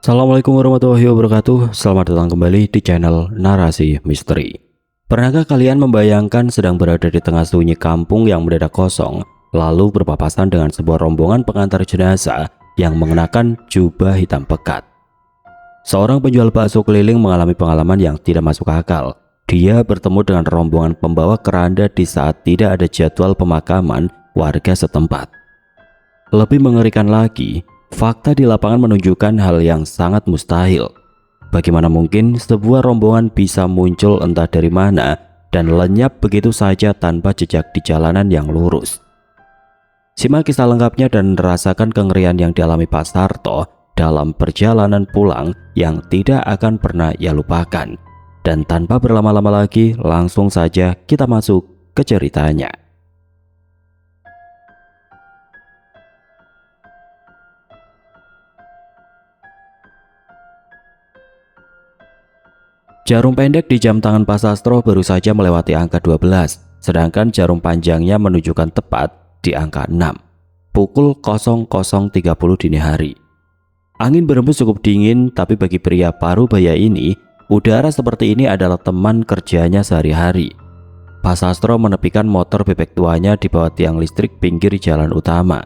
Assalamualaikum warahmatullahi wabarakatuh. Selamat datang kembali di channel Narasi Misteri. Pernahkah kalian membayangkan sedang berada di tengah sunyi kampung yang mendadak kosong, lalu berpapasan dengan sebuah rombongan pengantar jenazah yang mengenakan jubah hitam pekat? Seorang penjual bakso keliling mengalami pengalaman yang tidak masuk akal. Dia bertemu dengan rombongan pembawa keranda di saat tidak ada jadwal pemakaman warga setempat. Lebih mengerikan lagi, fakta di lapangan menunjukkan hal yang sangat mustahil. Bagaimana mungkin sebuah rombongan bisa muncul entah dari mana dan lenyap begitu saja tanpa jejak di jalanan yang lurus? Simak kisah lengkapnya dan rasakan kengerian yang dialami Pak Sarto dalam perjalanan pulang yang tidak akan pernah ia lupakan. Dan tanpa berlama-lama lagi, langsung saja kita masuk ke ceritanya. Jarum pendek di jam tangan Pak Sastro baru saja melewati angka 12, sedangkan jarum panjangnya menunjukkan tepat di angka 6, pukul 00.30 dini hari. Angin berembus cukup dingin, tapi bagi pria parubaya ini, udara seperti ini adalah teman kerjanya sehari-hari. Pak Sastro menepikan motor bebek tuanya di bawah tiang listrik pinggir jalan utama.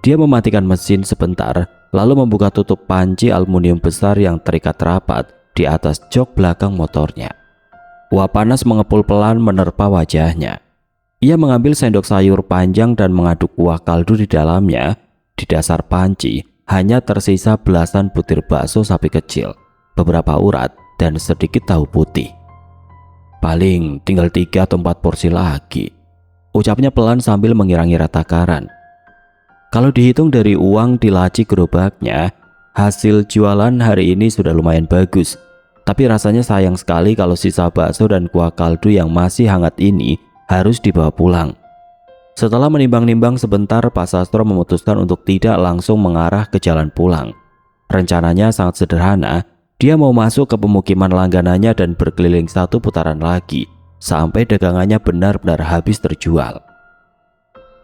Dia mematikan mesin sebentar, lalu membuka tutup panci aluminium besar yang terikat rapat di atas jok belakang motornya. Uap panas mengepul pelan menerpa wajahnya. Ia mengambil sendok sayur panjang dan mengaduk kuah kaldu di dalamnya. Di dasar panci hanya tersisa belasan butir bakso sapi kecil, beberapa urat, dan sedikit tahu putih. Paling tinggal 3 atau 4 porsi lagi, ucapnya pelan sambil mengira-ngira takaran. Kalau dihitung dari uang di laci gerobaknya, hasil jualan hari ini sudah lumayan bagus. Tapi rasanya sayang sekali kalau sisa bakso dan kuah kaldu yang masih hangat ini harus dibawa pulang. Setelah menimbang-nimbang sebentar, Pak Sastro memutuskan untuk tidak langsung mengarah ke jalan pulang. Rencananya sangat sederhana, dia mau masuk ke pemukiman langganannya dan berkeliling 1 putaran lagi, sampai dagangannya benar-benar habis terjual.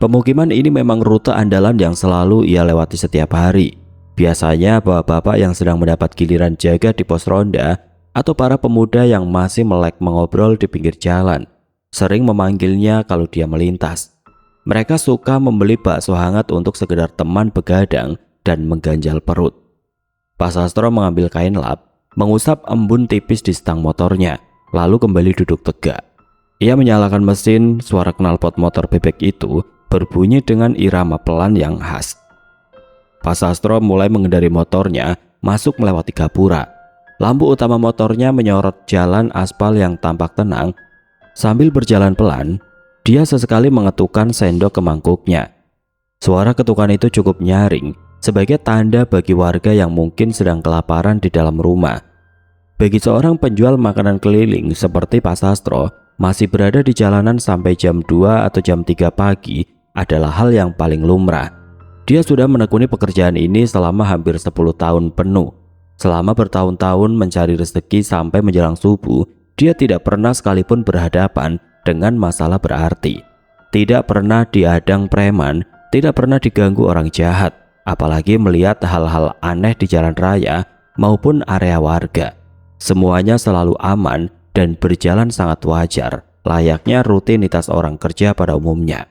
Pemukiman ini memang rute andalan yang selalu ia lewati setiap hari. Biasanya bapak-bapak yang sedang mendapat giliran jaga di pos ronda atau para pemuda yang masih melek mengobrol di pinggir jalan sering memanggilnya kalau dia melintas. Mereka suka membeli bakso hangat untuk sekedar teman begadang dan mengganjal perut. Pak Sastro mengambil kain lap, mengusap embun tipis di stang motornya, lalu kembali duduk tegak. Ia menyalakan mesin. Suara knalpot motor bebek itu berbunyi dengan irama pelan yang khas. Pak Sastro mulai mengendari motornya masuk melewati gapura. Lampu utama motornya menyorot jalan aspal yang tampak tenang. Sambil berjalan pelan, dia sesekali mengetukkan sendok ke mangkuknya. Suara ketukan itu cukup nyaring, sebagai tanda bagi warga yang mungkin sedang kelaparan di dalam rumah. Bagi seorang penjual makanan keliling seperti Pak Sastro, masih berada di jalanan sampai jam 2 atau jam 3 pagi adalah hal yang paling lumrah. Dia sudah menekuni pekerjaan ini selama hampir 10 tahun penuh. Selama bertahun-tahun mencari rezeki sampai menjelang subuh, dia tidak pernah sekalipun berhadapan dengan masalah berarti. Tidak pernah dihadang preman, tidak pernah diganggu orang jahat, apalagi melihat hal-hal aneh di jalan raya maupun area warga. Semuanya selalu aman dan berjalan sangat wajar, layaknya rutinitas orang kerja pada umumnya.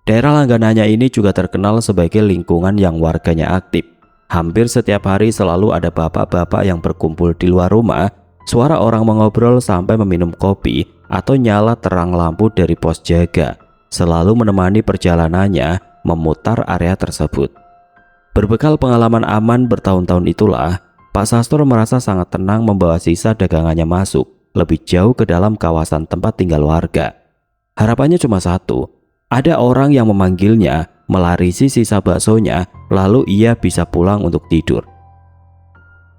Daerah langganannya ini juga terkenal sebagai lingkungan yang warganya aktif. Hampir setiap hari selalu ada bapak-bapak yang berkumpul di luar rumah, suara orang mengobrol sampai meminum kopi atau nyala terang lampu dari pos jaga, selalu menemani perjalanannya memutar area tersebut. Berbekal pengalaman aman bertahun-tahun itulah, Pak Sastro merasa sangat tenang membawa sisa dagangannya masuk lebih jauh ke dalam kawasan tempat tinggal warga. Harapannya cuma satu, ada orang yang memanggilnya, melarisi sisa baksonya, lalu ia bisa pulang untuk tidur.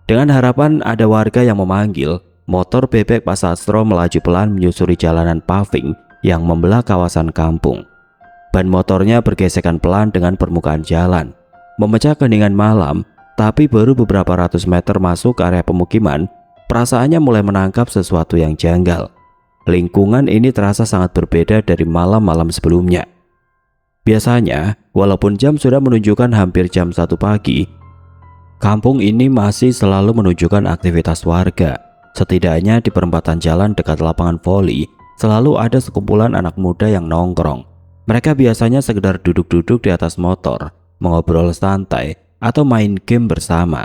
Dengan harapan ada warga yang memanggil, motor bebek Pak Sastro melaju pelan menyusuri jalanan paving yang membelah kawasan kampung. Ban motornya bergesekan pelan dengan permukaan jalan, memecah keheningan malam. Tapi baru beberapa ratus meter masuk ke area pemukiman, perasaannya mulai menangkap sesuatu yang janggal. Lingkungan ini terasa sangat berbeda dari malam-malam sebelumnya. Biasanya, walaupun jam sudah menunjukkan hampir jam 1 pagi, Kampung ini masih selalu menunjukkan aktivitas warga. Setidaknya di perempatan jalan dekat lapangan voli selalu ada sekumpulan anak muda yang nongkrong. Mereka biasanya sekedar duduk-duduk di atas motor, mengobrol santai, atau main game bersama.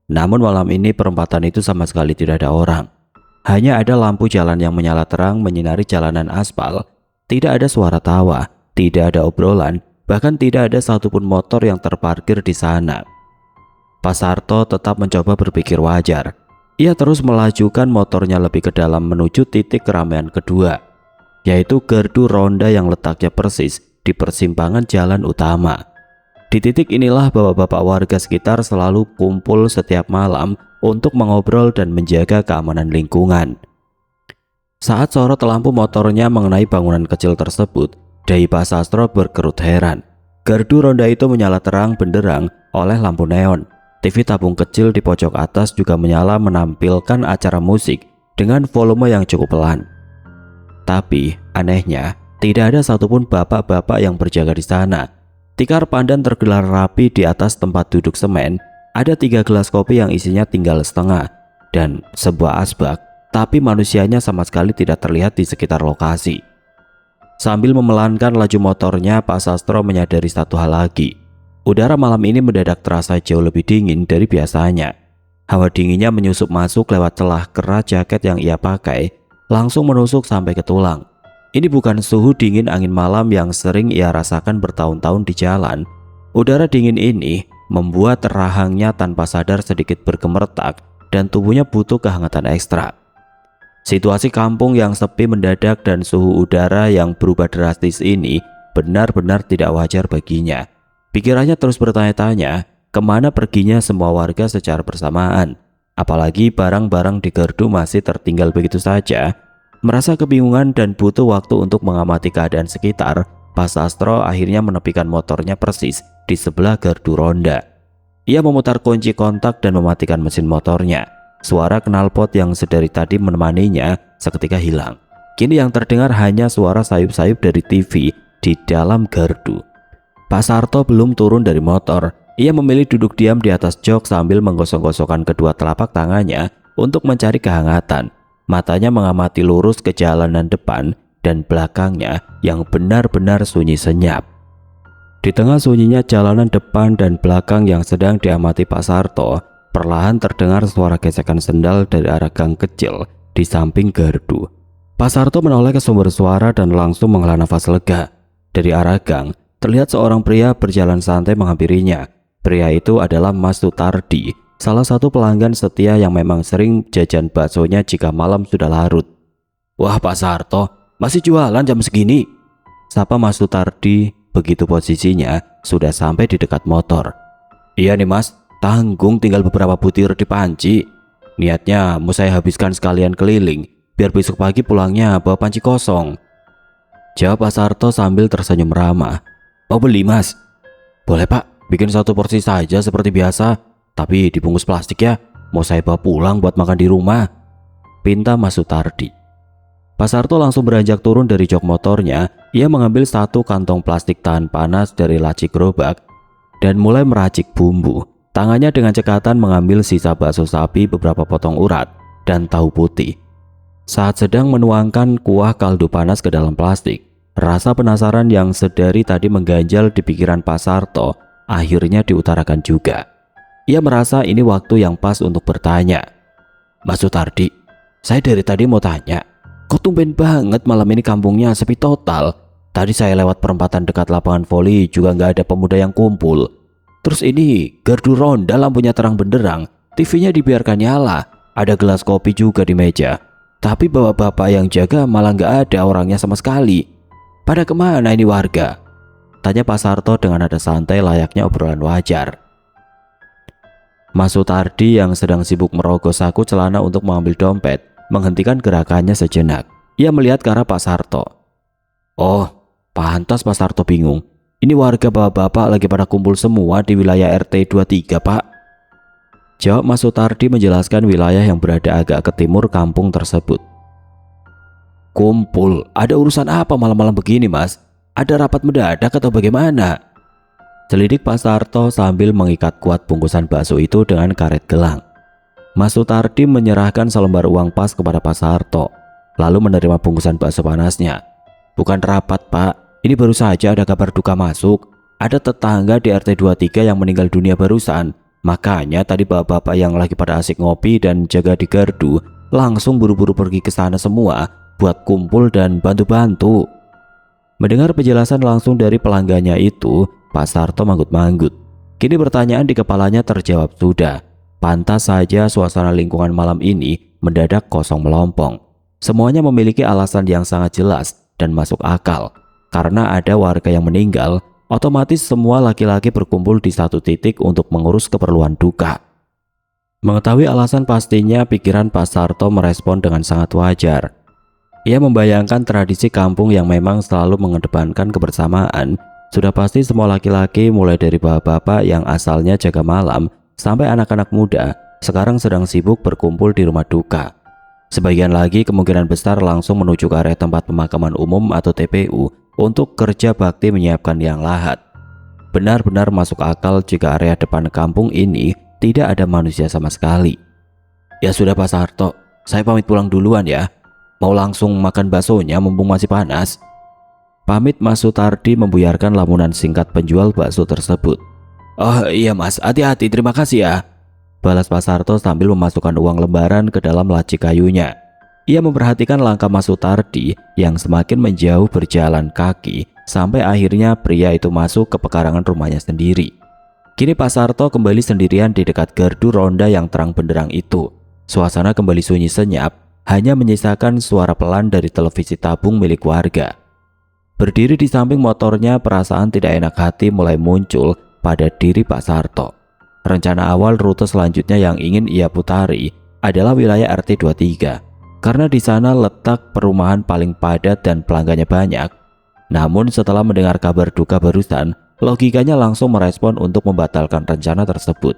Namun malam ini perempatan itu sama sekali tidak ada orang. Hanya ada lampu jalan yang menyala terang menyinari jalanan aspal. Tidak ada suara tawa, tidak ada obrolan, bahkan tidak ada satupun motor yang terparkir di sana. Pak Sarto tetap mencoba berpikir wajar. Ia terus melajukan motornya lebih ke dalam menuju titik keramaian kedua, yaitu gardu ronda yang letaknya persis di persimpangan jalan utama. Di titik inilah bapak-bapak warga sekitar selalu kumpul setiap malam untuk mengobrol dan menjaga keamanan lingkungan. Saat sorot lampu motornya mengenai bangunan kecil tersebut, dahi Pak Sastro berkerut heran. Gardu ronda itu menyala terang benderang oleh lampu neon. TV tabung kecil di pojok atas juga menyala menampilkan acara musik dengan volume yang cukup pelan. Tapi anehnya, tidak ada satupun bapak-bapak yang berjaga di sana. Tikar pandan tergelar rapi di atas tempat duduk semen. Ada 3 gelas kopi yang isinya tinggal setengah dan sebuah asbak, tapi manusianya sama sekali tidak terlihat di sekitar lokasi. Sambil memelankan laju motornya, Pak Sastro menyadari satu hal lagi. Udara malam ini mendadak terasa jauh lebih dingin dari biasanya. Hawa dinginnya menyusup masuk lewat celah kerat jaket yang ia pakai, langsung menusuk sampai ke tulang. Ini bukan suhu dingin angin malam yang sering ia rasakan bertahun-tahun di jalan. Udara dingin ini membuat rahangnya tanpa sadar sedikit bergemertak dan tubuhnya butuh kehangatan ekstra. Situasi kampung yang sepi mendadak dan suhu udara yang berubah drastis ini benar-benar tidak wajar baginya. Pikirannya terus bertanya-tanya, kemana perginya semua warga secara bersamaan. Apalagi barang-barang di gardu masih tertinggal begitu saja. Merasa kebingungan dan butuh waktu untuk mengamati keadaan sekitar, Pak Sastro akhirnya menepikan motornya persis di sebelah gardu ronda. Ia memutar kunci kontak dan mematikan mesin motornya. Suara knalpot yang sedari tadi menemaninya seketika hilang. Kini yang terdengar hanya suara sayup-sayup dari TV di dalam gardu. Pak Sarto belum turun dari motor. Ia memilih duduk diam di atas jok sambil menggosok-gosokkan kedua telapak tangannya untuk mencari kehangatan. Matanya mengamati lurus ke jalanan depan dan belakangnya yang benar-benar sunyi senyap. Di tengah sunyinya jalanan depan dan belakang yang sedang diamati Pak Sarto, perlahan terdengar suara gesekan sendal dari arah gang kecil di samping gardu. Pak Sarto menoleh ke sumber suara dan langsung menghela nafas lega. Dari arah gang, terlihat seorang pria berjalan santai menghampirinya. Pria itu adalah Mas Sutardi, salah satu pelanggan setia yang memang sering jajan baksonya jika malam sudah larut. "Wah, Pak Sarto, masih jualan jam segini?" sapa Mas Sutardi begitu posisinya sudah sampai di dekat motor. "Iya nih Mas, tanggung tinggal beberapa butir di panci. Niatnya mau saya habiskan sekalian keliling, biar besok pagi pulangnya bawa panci kosong," jawab Pak Sarto sambil tersenyum ramah. "Mau beli Mas?" "Boleh Pak, bikin 1 porsi saja seperti biasa, tapi dibungkus plastik ya, mau saya bawa pulang buat makan di rumah," pinta Mas Sutardi. Pak Sarto langsung beranjak turun dari jok motornya. Ia mengambil 1 kantong plastik tahan panas dari laci gerobak dan mulai meracik bumbu. Tangannya dengan cekatan mengambil sisa bakso sapi, beberapa potong urat, dan tahu putih. Saat sedang menuangkan kuah kaldu panas ke dalam plastik, rasa penasaran yang sedari tadi mengganjal di pikiran Pak Sarto akhirnya diutarakan juga. Ia merasa ini waktu yang pas untuk bertanya. "Mas Sutardi, saya dari tadi mau tanya, kok tumben banget malam ini kampungnya sepi total? Tadi saya lewat perempatan dekat lapangan voli juga nggak ada pemuda yang kumpul. Terus ini gardu ronda lampunya terang benderang, TV-nya dibiarkan nyala, ada gelas kopi juga di meja. Tapi bapak-bapak yang jaga malah nggak ada orangnya sama sekali. Pada kemana ini warga?" tanya Pak Sarto dengan nada santai layaknya obrolan wajar. Mas Sutardi yang sedang sibuk merogoh saku celana untuk mengambil dompet menghentikan gerakannya sejenak. Ia melihat ke arah Pak Sarto. "Oh, pantas Pak Sarto bingung. Ini warga bapak-bapak lagi pada kumpul semua di wilayah RT 23 Pak," jawab Mas Sutardi menjelaskan wilayah yang berada agak ke timur kampung tersebut. "Kumpul? Ada urusan apa malam-malam begini Mas? Ada rapat mendadak atau bagaimana?" Selidik Pak Sarto sambil mengikat kuat bungkusan bakso itu dengan karet gelang. Mas Sutardi menyerahkan selembar uang pas kepada Pak Sarto, lalu menerima bungkusan bakso panasnya. Bukan rapat Pak, ini baru saja ada kabar duka masuk. Ada tetangga di RT 23 yang meninggal dunia barusan. Makanya tadi bapak-bapak yang lagi pada asik ngopi dan jaga di gardu langsung buru-buru pergi ke sana semua buat kumpul dan bantu-bantu. Mendengar penjelasan langsung dari pelanggannya itu, Pak Sarto manggut-manggut. Kini pertanyaan di kepalanya terjawab sudah. Pantas saja suasana lingkungan malam ini mendadak kosong melompong. Semuanya memiliki alasan yang sangat jelas dan masuk akal. Karena ada warga yang meninggal, otomatis semua laki-laki berkumpul di satu titik untuk mengurus keperluan duka. Mengetahui alasan pastinya, pikiran Pak Sarto merespon dengan sangat wajar. Ia membayangkan tradisi kampung yang memang selalu mengedepankan kebersamaan. Sudah pasti semua laki-laki mulai dari bapak-bapak yang asalnya jaga malam sampai anak-anak muda sekarang sedang sibuk berkumpul di rumah duka. Sebagian lagi kemungkinan besar langsung menuju ke area tempat pemakaman umum atau TPU untuk kerja bakti menyiapkan liang lahat. Benar-benar masuk akal jika area depan kampung ini tidak ada manusia sama sekali. Ya sudah Pak Sarto, saya pamit pulang duluan ya. Mau langsung makan baksonya mumpung masih panas. Pamit Mas Sutardi membuyarkan lamunan singkat penjual bakso tersebut. Oh iya Mas, hati-hati, terima kasih ya, balas Pak Sarto sambil memasukkan uang lembaran ke dalam laci kayunya. Ia memperhatikan langkah Mas Sutardi yang semakin menjauh berjalan kaki sampai akhirnya pria itu masuk ke pekarangan rumahnya sendiri. Kini Pak Sarto kembali sendirian di dekat gardu ronda yang terang benderang itu. Suasana kembali sunyi senyap, hanya menyisakan suara pelan dari televisi tabung milik warga. Berdiri di samping motornya, perasaan tidak enak hati mulai muncul pada diri Pak Sarto. Rencana awal rute selanjutnya yang ingin ia putari adalah wilayah RT 23, karena di sana letak perumahan paling padat dan pelanggannya banyak. Namun setelah mendengar kabar duka barusan, logikanya langsung merespon untuk membatalkan rencana tersebut.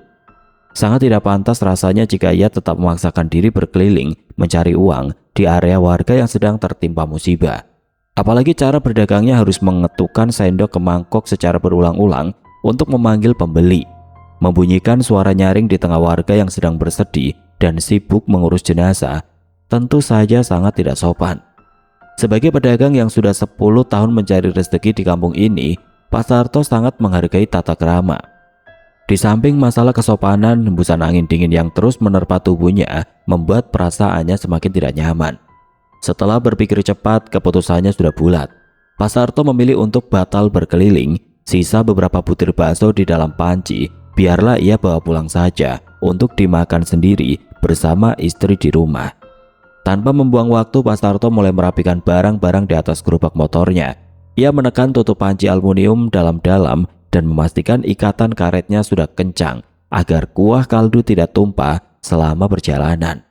Sangat tidak pantas rasanya jika ia tetap memaksakan diri berkeliling mencari uang di area warga yang sedang tertimpa musibah. Apalagi cara berdagangnya harus mengetukkan sendok ke mangkok secara berulang-ulang untuk memanggil pembeli. Membunyikan suara nyaring di tengah warga yang sedang bersedih dan sibuk mengurus jenazah tentu saja sangat tidak sopan. Sebagai pedagang yang sudah 10 tahun mencari rezeki di kampung ini, Pak Sarto sangat menghargai tata krama. Di samping masalah kesopanan, hembusan angin dingin yang terus menerpa tubuhnya membuat perasaannya semakin tidak nyaman. Setelah berpikir cepat, keputusannya sudah bulat. Pak Sarto memilih untuk batal berkeliling, sisa beberapa butir bakso di dalam panci, biarlah ia bawa pulang saja untuk dimakan sendiri bersama istri di rumah. Tanpa membuang waktu, Pak Sarto mulai merapikan barang-barang di atas gerobak motornya. Ia menekan tutup panci aluminium dalam-dalam dan memastikan ikatan karetnya sudah kencang agar kuah kaldu tidak tumpah selama perjalanan.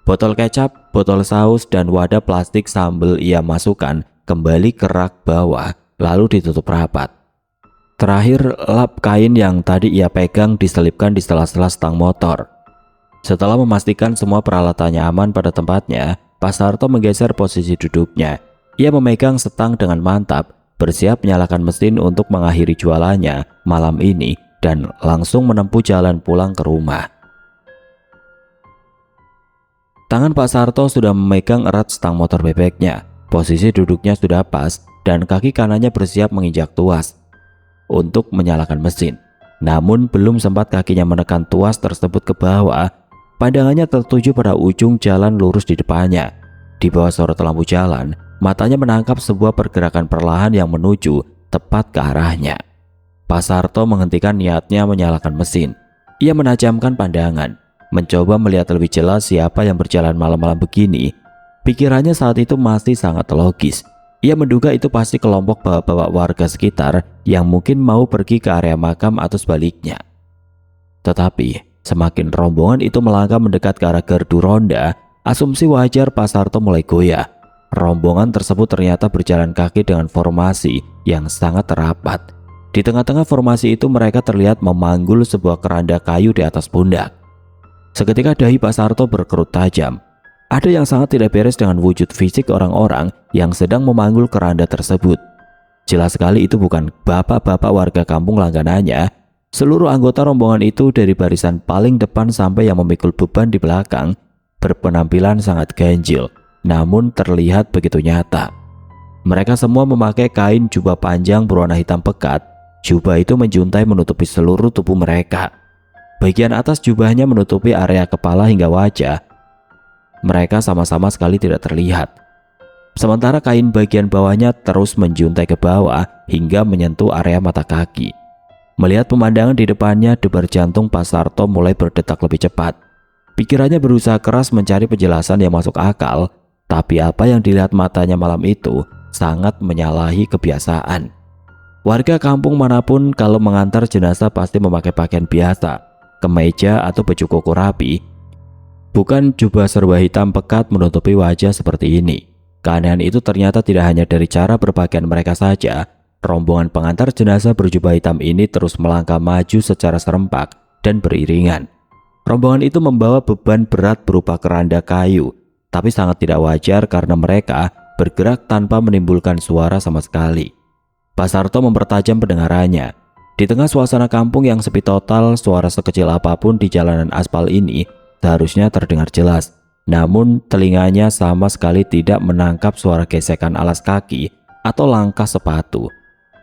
Botol kecap, botol saus, dan wadah plastik sambal ia masukkan kembali ke rak bawah lalu ditutup rapat. Terakhir, lap kain yang tadi ia pegang diselipkan di sela-sela stang motor. Setelah memastikan semua peralatannya aman pada tempatnya, Pak Sarto menggeser posisi duduknya. Ia memegang setang dengan mantap, bersiap menyalakan mesin untuk mengakhiri jualannya malam ini dan langsung menempuh jalan pulang ke rumah. Tangan Pak Sarto sudah memegang erat stang motor bebeknya. Posisi duduknya sudah pas dan kaki kanannya bersiap menginjak tuas untuk menyalakan mesin. Namun belum sempat kakinya menekan tuas tersebut ke bawah, pandangannya tertuju pada ujung jalan lurus di depannya. Di bawah sorot lampu jalan, matanya menangkap sebuah pergerakan perlahan yang menuju tepat ke arahnya. Pak Sarto menghentikan niatnya menyalakan mesin. Ia menajamkan pandangan, mencoba melihat lebih jelas siapa yang berjalan malam-malam begini. Pikirannya saat itu masih sangat logis. Ia menduga itu pasti kelompok bapak-bapak warga sekitar yang mungkin mau pergi ke area makam atau sebaliknya. Tetapi semakin rombongan itu melangkah mendekat ke arah gardu ronda, asumsi wajar Pak Sarto mulai goyah. Rombongan tersebut ternyata berjalan kaki dengan formasi yang sangat rapat. Di tengah-tengah formasi itu mereka terlihat memanggul sebuah keranda kayu di atas pundak. Seketika dahi Pak Sarto berkerut tajam. Ada yang sangat tidak beres dengan wujud fisik orang-orang yang sedang memanggul keranda tersebut. Jelas sekali itu bukan bapak-bapak warga kampung langganannya. Seluruh anggota rombongan itu dari barisan paling depan sampai yang memikul beban di belakang berpenampilan sangat ganjil, namun terlihat begitu nyata. Mereka semua memakai kain jubah panjang berwarna hitam pekat. Jubah itu menjuntai menutupi seluruh tubuh mereka. Bagian atas jubahnya menutupi area kepala hingga wajah. Mereka sama-sama sekali tidak terlihat. Sementara kain bagian bawahnya terus menjuntai ke bawah hingga menyentuh area mata kaki. Melihat pemandangan di depannya, debar jantung Pak Sarto mulai berdetak lebih cepat. Pikirannya berusaha keras mencari penjelasan yang masuk akal, tapi apa yang dilihat matanya malam itu sangat menyalahi kebiasaan. Warga kampung manapun kalau mengantar jenazah pasti memakai pakaian biasa, kemeja atau baju koko rapi, bukan jubah serba hitam pekat menutupi wajah seperti ini. Keanehan itu ternyata tidak hanya dari cara berpakaian mereka saja. Rombongan pengantar jenazah berjubah hitam ini terus melangkah maju secara serempak dan beriringan. Rombongan itu membawa beban berat berupa keranda kayu, tapi sangat tidak wajar karena mereka bergerak tanpa menimbulkan suara sama sekali. Pak Sarto mempertajam pendengarannya. Di tengah suasana kampung yang sepi total, suara sekecil apapun di jalanan aspal ini seharusnya terdengar jelas. Namun telinganya sama sekali tidak menangkap suara gesekan alas kaki atau langkah sepatu.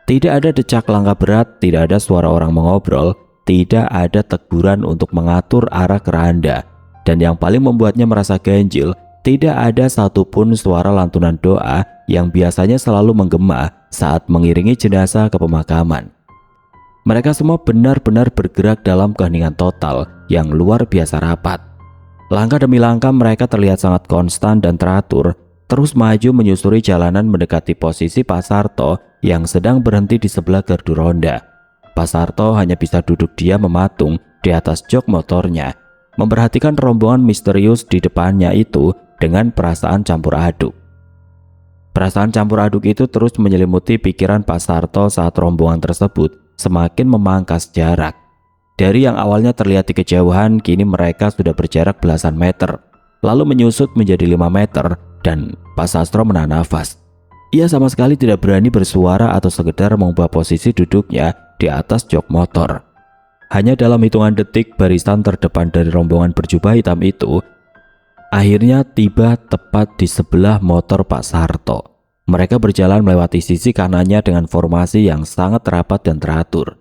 Tidak ada decak langkah berat, tidak ada suara orang mengobrol, tidak ada teguran untuk mengatur arah keranda. Dan yang paling membuatnya merasa ganjil, tidak ada satupun suara lantunan doa yang biasanya selalu menggema saat mengiringi jenazah ke pemakaman. Mereka semua benar-benar bergerak dalam keheningan total yang luar biasa rapat. Langkah demi langkah mereka terlihat sangat konstan dan teratur, terus maju menyusuri jalanan mendekati posisi Pak Sarto yang sedang berhenti di sebelah gardu ronda. Pak Sarto hanya bisa duduk diam mematung di atas jok motornya, memperhatikan rombongan misterius di depannya itu dengan perasaan campur aduk. Perasaan campur aduk itu terus menyelimuti pikiran Pak Sarto saat rombongan tersebut semakin memangkas jarak. Dari yang awalnya terlihat di kejauhan, kini mereka sudah berjarak belasan meter, lalu menyusut menjadi 5 meter dan Pak Sastro menahan nafas. Ia sama sekali tidak berani bersuara atau sekedar mengubah posisi duduknya di atas jok motor. Hanya dalam hitungan detik, barisan terdepan dari rombongan berjubah hitam itu akhirnya tiba tepat di sebelah motor Pak Sarto. Mereka berjalan melewati sisi kanannya dengan formasi yang sangat rapat dan teratur.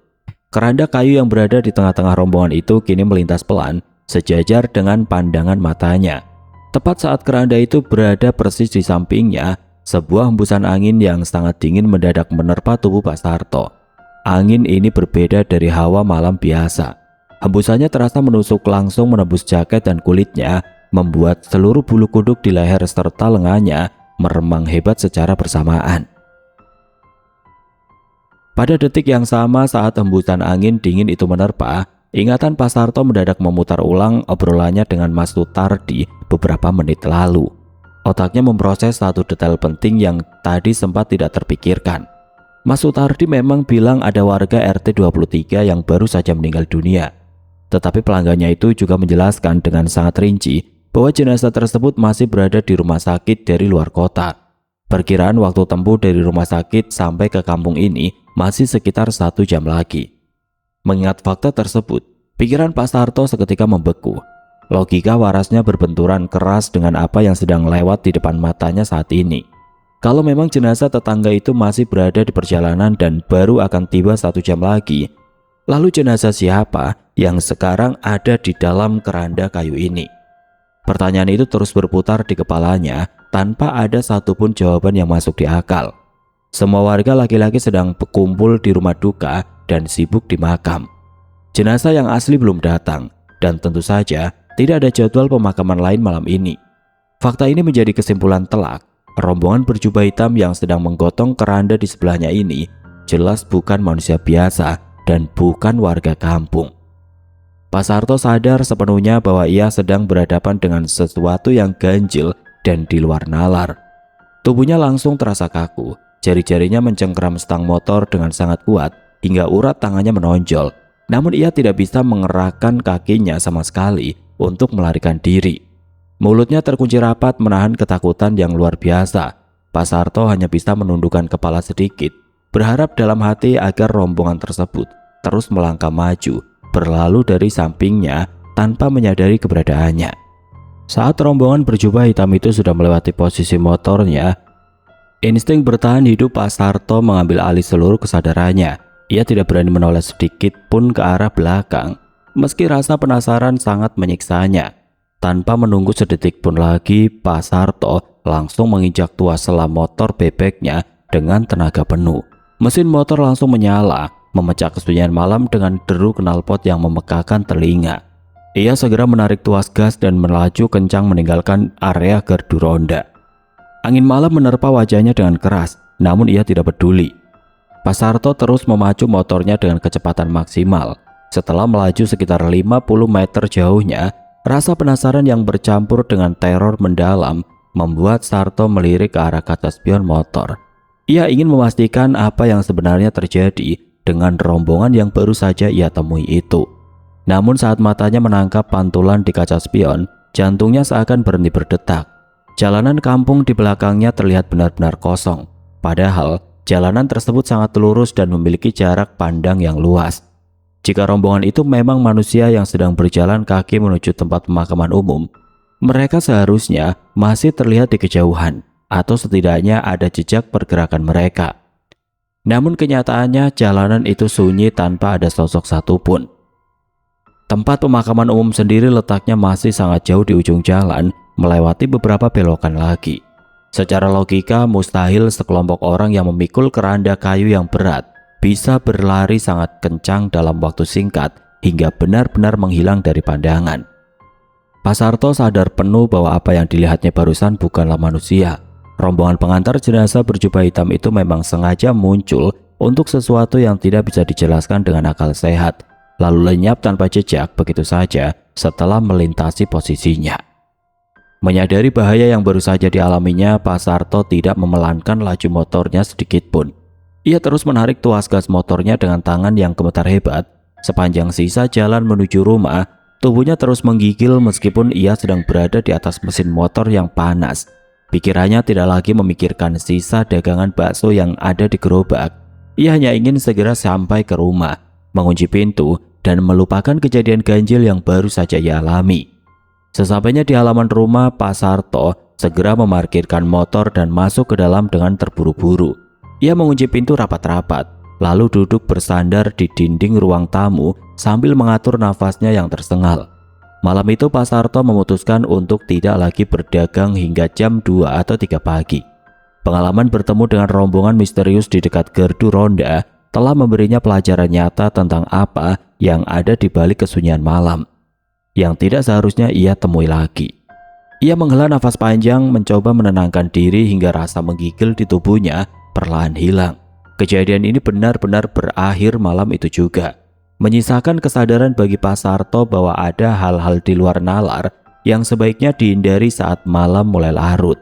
Keranda kayu yang berada di tengah-tengah rombongan itu kini melintas pelan, sejajar dengan pandangan matanya. Tepat saat keranda itu berada persis di sampingnya, sebuah hembusan angin yang sangat dingin mendadak menerpa tubuh Pak Sarto. Angin ini berbeda dari hawa malam biasa. Hembusannya terasa menusuk langsung menembus jaket dan kulitnya, membuat seluruh bulu kuduk di leher serta lengannya meremang hebat secara bersamaan. Pada detik yang sama saat hembusan angin dingin itu menerpa, ingatan Pak Sarto mendadak memutar ulang obrolannya dengan Mas Sutardi beberapa menit lalu. Otaknya memproses satu detail penting yang tadi sempat tidak terpikirkan. Mas Sutardi memang bilang ada warga RT 23 yang baru saja meninggal dunia. Tetapi pelanggannya itu juga menjelaskan dengan sangat rinci bahwa jenazah tersebut masih berada di rumah sakit dari luar kota. Perkiraan waktu tempuh dari rumah sakit sampai ke kampung ini masih sekitar 1 jam lagi. Mengingat fakta tersebut, pikiran Pak Sarto seketika membeku. Logika warasnya berbenturan keras dengan apa yang sedang lewat di depan matanya saat ini. Kalau memang jenazah tetangga itu masih berada di perjalanan dan baru akan tiba 1 jam lagi, lalu jenazah siapa yang sekarang ada di dalam keranda kayu ini? Pertanyaan itu terus berputar di kepalanya tanpa ada satupun jawaban yang masuk di akal. Semua warga laki-laki sedang berkumpul di rumah duka dan sibuk di makam. Jenazah yang asli belum datang dan tentu saja tidak ada jadwal pemakaman lain malam ini. Fakta ini menjadi kesimpulan telak. Rombongan berjubah hitam yang sedang menggotong keranda di sebelahnya ini jelas bukan manusia biasa dan bukan warga kampung. Pak Sarto sadar sepenuhnya bahwa ia sedang berhadapan dengan sesuatu yang ganjil dan di luar nalar. Tubuhnya langsung terasa kaku, jari-jarinya mencengkeram stang motor dengan sangat kuat hingga urat tangannya menonjol. Namun ia tidak bisa mengerahkan kakinya sama sekali untuk melarikan diri. Mulutnya terkunci rapat menahan ketakutan yang luar biasa. Pak Sarto hanya bisa menundukkan kepala sedikit. berharap dalam hati agar rombongan tersebut terus melangkah maju, berlalu dari sampingnya tanpa menyadari keberadaannya. Saat rombongan berjubah hitam itu sudah melewati posisi motornya, insting bertahan hidup Pak Sarto mengambil alih seluruh kesadarannya. Ia tidak berani menoleh sedikit pun ke arah belakang, meski rasa penasaran sangat menyiksanya. Tanpa menunggu sedetik pun lagi, Pak Sarto langsung menginjak tuas selam motor bebeknya dengan tenaga penuh. Mesin motor langsung menyala, memecah kesunyian malam dengan deru knalpot yang memekakan telinga. Ia segera menarik tuas gas dan melaju kencang meninggalkan area gardu ronda. Angin malam menerpa wajahnya dengan keras, namun ia tidak peduli. Pak Sarto terus memacu motornya dengan kecepatan maksimal. Setelah melaju sekitar 50 meter jauhnya, rasa penasaran yang bercampur dengan teror mendalam membuat Sarto melirik ke arah kaca spion motor. Ia ingin memastikan apa yang sebenarnya terjadi dengan rombongan yang baru saja ia temui itu. Namun saat matanya menangkap pantulan di kaca spion, jantungnya seakan berhenti berdetak. Jalanan kampung di belakangnya terlihat benar-benar kosong. Padahal jalanan tersebut sangat lurus dan memiliki jarak pandang yang luas. Jika rombongan itu memang manusia yang sedang berjalan kaki menuju tempat pemakaman umum, mereka seharusnya masih terlihat di kejauhan, atau setidaknya ada jejak pergerakan mereka. Namun kenyataannya jalanan itu sunyi tanpa ada sosok satupun. Tempat pemakaman umum sendiri letaknya masih sangat jauh di ujung jalan, melewati beberapa belokan lagi. Secara logika mustahil sekelompok orang yang memikul keranda kayu yang berat bisa berlari sangat kencang dalam waktu singkat hingga benar-benar menghilang dari pandangan. Pak Sarto sadar penuh bahwa apa yang dilihatnya barusan bukanlah manusia. Rombongan pengantar jenazah berjubah hitam itu memang sengaja muncul untuk sesuatu yang tidak bisa dijelaskan dengan akal sehat, lalu lenyap tanpa jejak begitu saja setelah melintasi posisinya. Menyadari bahaya yang baru saja dialaminya, Pak Sarto tidak memelankan laju motornya sedikit pun. Ia terus menarik tuas gas motornya dengan tangan yang gemetar hebat. Sepanjang sisa jalan menuju rumah, tubuhnya terus menggigil meskipun ia sedang berada di atas mesin motor yang panas. Pikirannya tidak lagi memikirkan sisa dagangan bakso yang ada di gerobak. Ia hanya ingin segera sampai ke rumah, mengunci pintu, dan melupakan kejadian ganjil yang baru saja ia alami. Sesampainya di halaman rumah, Pak Sarto segera memarkirkan motor dan masuk ke dalam dengan terburu-buru. Ia mengunci pintu rapat-rapat, lalu duduk bersandar di dinding ruang tamu sambil mengatur nafasnya yang tersengal. Malam itu Pak Sarto memutuskan untuk tidak lagi berdagang hingga jam 2 atau 3 pagi. Pengalaman bertemu dengan rombongan misterius di dekat gardu ronda telah memberinya pelajaran nyata tentang apa yang ada di balik kesunyian malam, yang tidak seharusnya ia temui lagi. Ia menghela nafas panjang, mencoba menenangkan diri hingga rasa menggigil di tubuhnya perlahan hilang. Kejadian ini benar-benar berakhir malam itu juga, menyisakan kesadaran bagi Pak Sarto bahwa ada hal-hal di luar nalar yang sebaiknya dihindari saat malam mulai larut.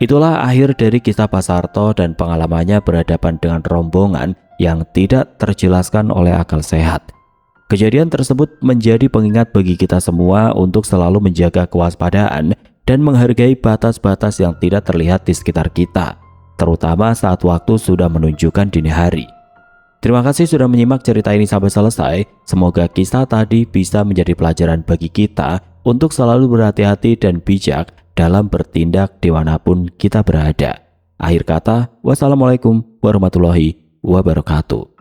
Itulah akhir dari kisah Pak Sarto dan pengalamannya berhadapan dengan rombongan yang tidak terjelaskan oleh akal sehat. Kejadian tersebut menjadi pengingat bagi kita semua untuk selalu menjaga kewaspadaan dan menghargai batas-batas yang tidak terlihat di sekitar kita, terutama saat waktu sudah menunjukkan dini hari. Terima kasih sudah menyimak cerita ini sampai selesai. Semoga kisah tadi bisa menjadi pelajaran bagi kita untuk selalu berhati-hati dan bijak dalam bertindak dimanapun kita berada. Akhir kata, wassalamualaikum warahmatullahi wabarakatuh.